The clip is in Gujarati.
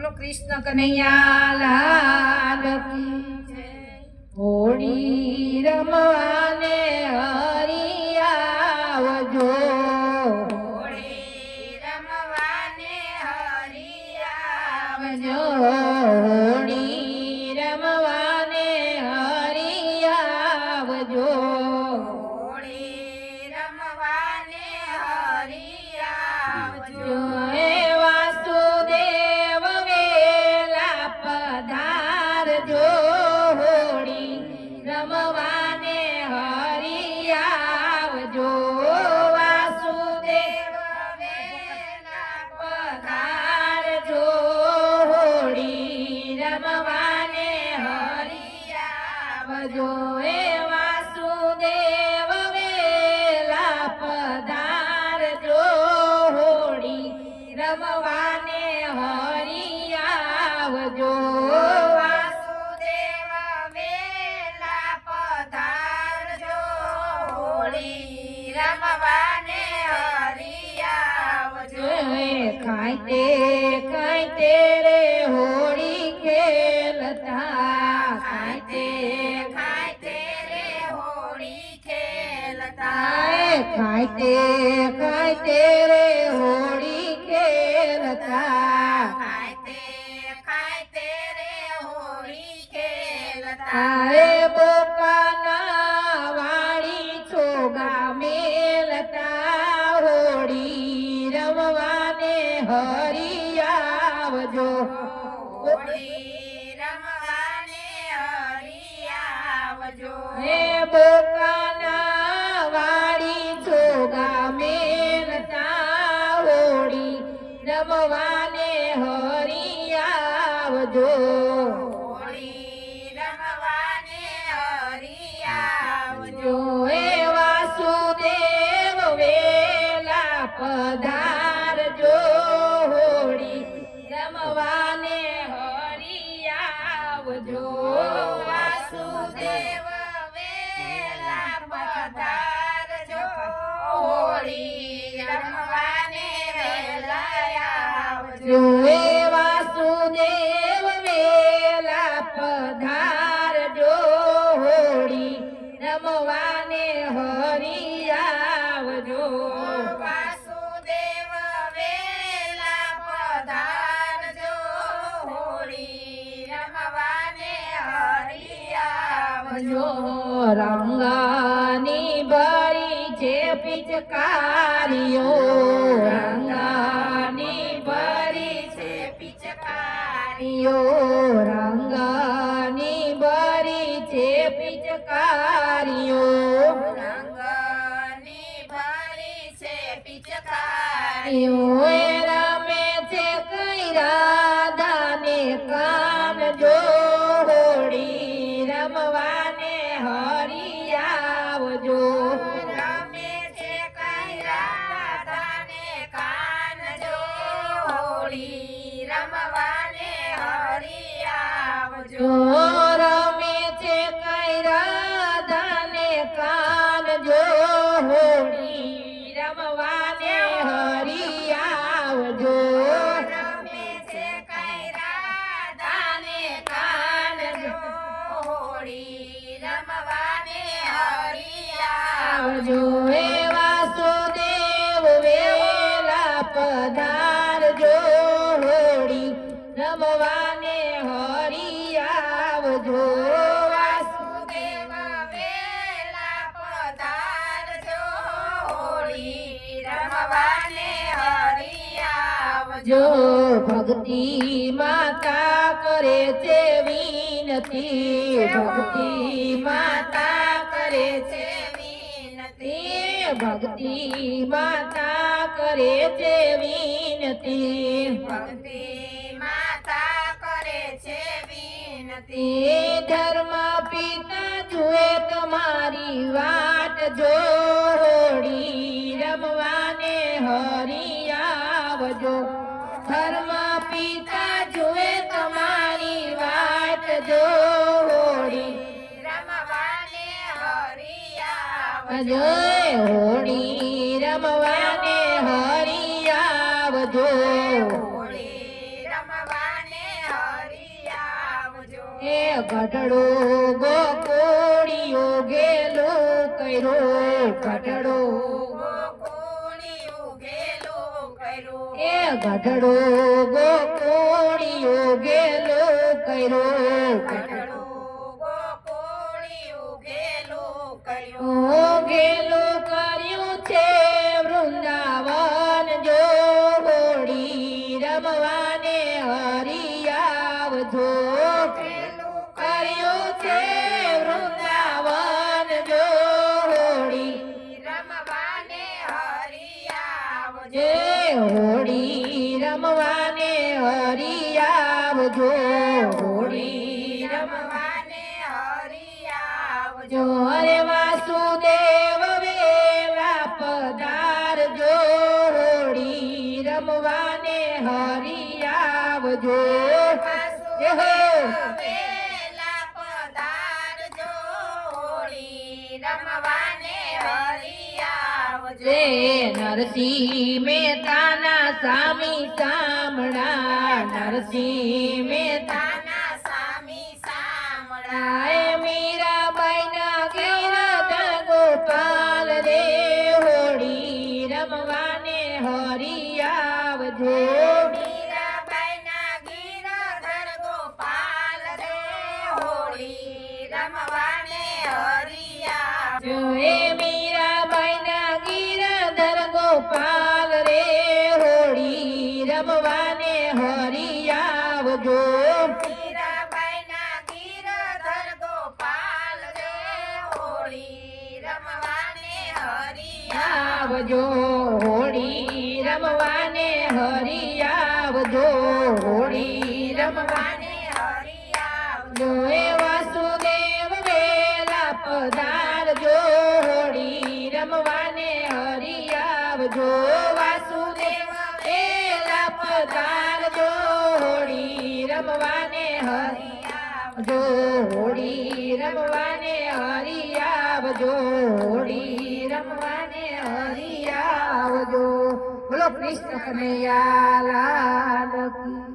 બોલો કૃષ્ણ કનૈયા લાલ કી જય। હોળી રમવાને હરી આવજો, હોળી રમવાને હરી આવજો, હોળી રમવાને હરી આવજો, હોળી રમવાને હરી આવજો। હે વાસુદેવ વેલા પધારજો, હોળી રમવાને હરી આવજો, વાસુદેવ વેલા પધારજો, હોળી રમવાને હરી આવજો, હે વાસુદેવ વેલા પધારજો, હોળી રમવાને હરી આવજો, વાસુદેવ વેલા પધારજો, હોળી રમવાને હરી આવજો। ખાઈતે ખાઈતે રે હોળી ખેલતા, ખાઈતે ખાઈતે રે હોળી ખેલતા, ખાઈતે ખાઈતે રે હોળી ખેલતા, ખાઈતે ખાઈતે રે હોળી ખેલતા, તારે બોકાના વાળી છોગા મેલતા, હોળી રમવાને હરી આવજો, હોળી રમવાને હરી આવજો। હે બોકાના વાળી છોગા મેલતા, હોળી રમવાને હરી આવજો, હોળી રમવાને હરી આવજો। જો હે વાસુદેવ વેલા પધારજો, હોળી રમવાને હરી આવજો, વાસુદેવ વેલા પધારજો, હોળી રમવાને વેલા આવજો। જો હે વાસુદેવ વેલા પધારજો, હોળી રમવાને હરી આવજો, વાસુદેવ વેલા પધારજો, હોળી રમવાને હરી આવજો। રંગાની ભરી છે પિચકારીઓ, રંગાની ભરી છે પિચકારીઓ, રંગાની ભરી છે પિચકારીઓ, રંગની ભરી છે પિચકારીઓ પિચકારીઓ, રમે છે કઈ રાધાને કાન જો, હોળી રમવાને હરી આવજો, રમે છે કઈ રાધાને કાનજો, હોળી રમવાને હરી આવજો। રમે છે કઈ રાધાને કાન જો, હોળી રમવાને હરી આવજો, રમે છે કઈ રાધાને કાનજો, હોળી રમવાને હરી આવજો। આવજો હે વાસુદેવ વેલા પધારજો, હોળી રમવાને હરી આવજો, વાસુદેવ વેલા પધારજો, હોળી રમવાને હરી આવજો। જો ભક્તિ માતા કરે છે વિનતી, ભક્તિ માતા કરે છે વિનતી, ભક્તિ માતા કરે છે વિનતી, ભક્તિ માતા કરે છે વિનતી, ધર્મ પિતા જુએ તમારી વાટ જો, હોળી રમવાને હરી આવજો, ધર્મ પિતા જુએ તમારી વાટ જો, હોળી રમવાને હરી આવજો। આવજો, હોળી રમવાને હરી આવજો, હોળી રમવાને એ ગઢડો ગોકુળિયો ગેલો કર્યો ગઢડો ગોકુળિયું ગેલું કર્યું. એ ગઢડો ગોકુળિયો ગેલો કર્યો ગઢડું ગોકુળિયું ગેલું કર્યું. ઓ ગેલો કર્યું છે વૃંદાવન જો હોળી રમવાને હરી આવજો ગેલું કર્યું છે વૃંદાવન જો હોળી રમવાને હરી આવજો. જે હોળી રમવાને હરી આવજો હોળી રમવાને હરી આવજો. જો હરે વાસુદેવ વેલા પધારજો હોળી રમવાને હરી આવજો વેલા પધારજો હોળી રમવાને હરી આવજો. જે નરસિંહ મહેતાના સ્વામી સામળા નરસિંહ મહેતા તાના સામી સામળા આય મીરાબાઈના ગિરધર ગોપાલ રે હોળી રમવાને હરી આવજો મીરાબાઈના ગિરધર ગોપાલ રે હોળી રમવાને હરી આવજો. જો એ મીરાબાઈના ગિરધર ગોપાલ રે હોળી રમવાને હરી આવજો મીરાબાઈના ગિરધર ગોપાલ રે હોળી રમવાને હરી આવજો હોળી રમવાને હરી આવજો હોળી રમવાને રમવાને હરી આવજો. જો એ વાસુદેવ વેલા પધારજો હોળી રમવાને હરી આવજો વાસુદેવ વેલા પધારજો હોળી રમવાને હરી આવજો હોળી રમવાને હરી આવજો હોળી રમવાને હરી આવજો બોલો કૃષ્ણ કનૈયા લાલ કી